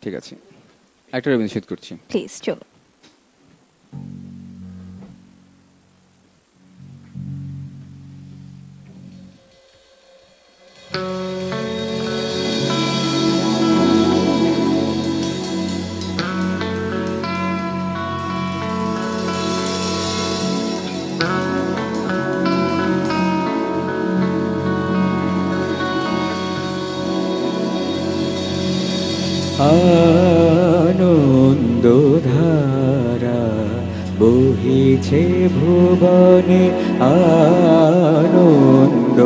ঠিক আছে, একটা রবীন্দ্রসঙ্গীত করছি। প্লিজ চলো। আনন্দধারা বহিছে ভুবনে, আনন্দধারা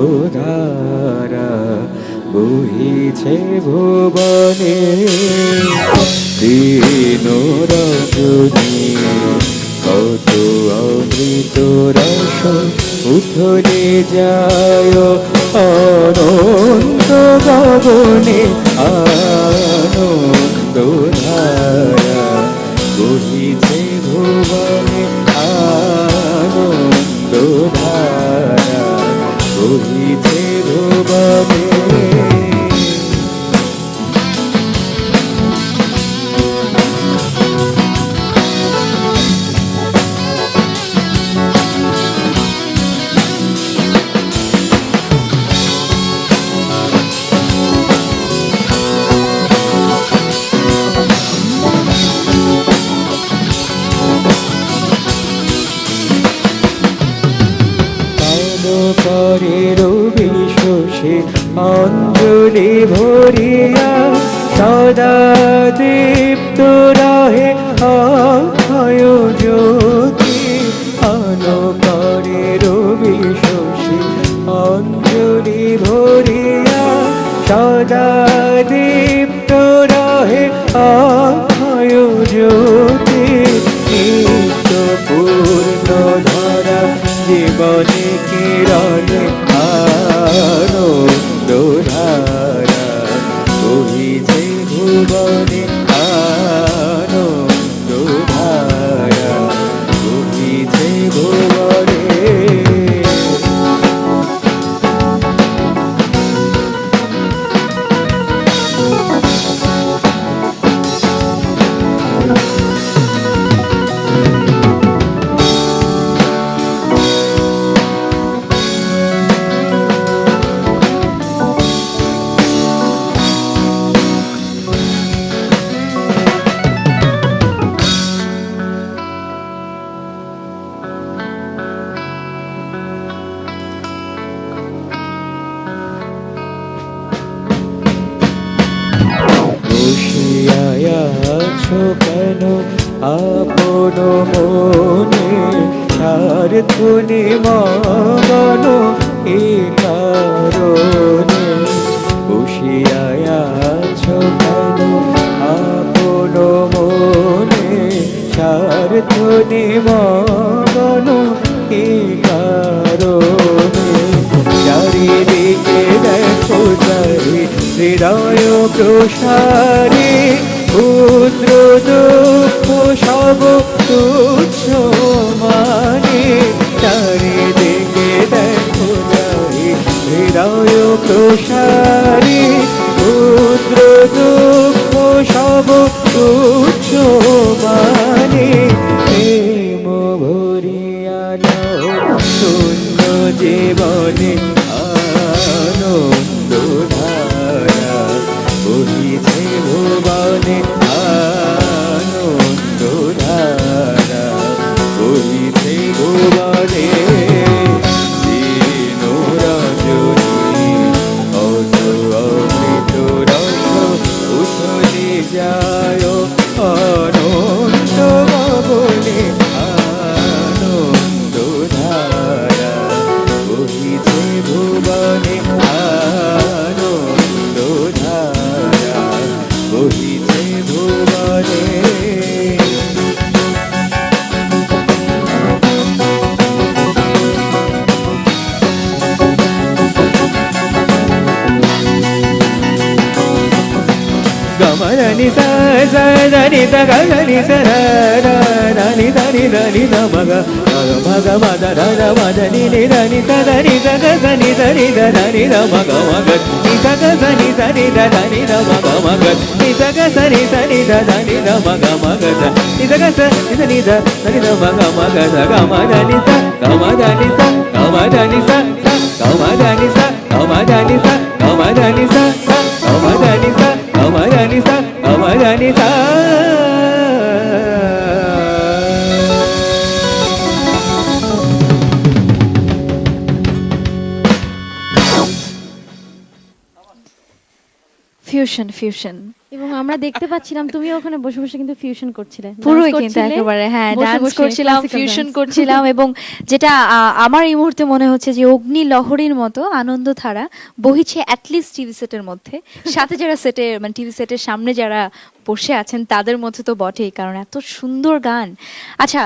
বহিছে ভুবনে, দিন রজনী কত অমৃত রস উথলে যায় অনন্ত গগনে, আনন্দধারা বহিছে ভুবনে, আনন্দধারা বহিছে ভুবনে। পরে রবি শোষে অঞ্জলি ভরিয়া, সদা দীপ্ত রহে অক্ষয় জ্যোতি, অনপরে রবি শোষে অঞ্জলি ভরিয়া, সদা দীপ্ত রহে অক্ষয় জ্যোতি, নিত্য পূর্ণ ধরা জীবনে কিরণে, আনন্দধারা বহিছে ভুবনে, আনন্দধারা বহিছে ভুবনে। আছো কেন আপন মনে, স্বার্থনে মগন এই কারণে, বসিয়ায় আছো কেন আপন মনে, স্বার্থনে মগন এই কারণে, চারিদিকে দেখো চারি হৃদয় প্রসারে, ক্ষুদ্র দুঃখ সব তুচ্ছ মানে, চারিদিকে দেখো চারি হৃদয় প্রসারে, ক্ষুদ্র দুঃখ সব তুচ্ছ মানে, প্রেম ভরিয়া নাও শূন্য জীবনে, আনন্দধারা বহিছে ভুবনে, আনন্দধারা বহিছে ভুবনে, দিন রজনী কত অমৃত রস উথলে যায় অনন্ত গগনে, আনন্দধারা বহিছে ভুবনে। নি সা সা নি নি তা গা গা নি সা রা রা রা নি তা নি রা নি তা মা গা মা গা মা দা রা রা মা দা নি নি রা নি তা দা নি সা গা সা নি সা নি দা রা নি রা মা গা নি সা গা সা নি সা নি দা রা নি রা মা গা নি সা গা সা নি সা নি দা রা নি রা মা গা নি সা গা সা নি সা নি দা রা নি রা মা গা গা মা দা নি সা গা মা দা নি সা গা মা দা নি সা গা মা দা নি সা গা মা দা নি সা গা মা দা নি সা গা মা দা নি সা গা মা দা নি সা গা মা দা নি সা ফিউশন ফিউশন এবং আমরা দেখতে পাচ্ছিলাম তুমি ওখানে বসে বসে কিন্তু ফিউশন করছিলে, পুরোই dance কিন্তু করছিলে, একেবারে হ্যাঁ বসে ডান্স বসে করছিলাম, classical ফিউশন dance। করছিলাম এবং যেটা আমার এই মুহূর্তে মনে হচ্ছে যে অগ্নি লহরীর মতো আনন্দধারা বহিছে অ্যাটলিস্ট টিভি সেটের মধ্যে, সাথে যারা সেটে মানে টিভি সেটের সামনে যারা বসে আছেন তাদের মধ্যে তো বটেই, কারণ এত সুন্দর গান। আচ্ছা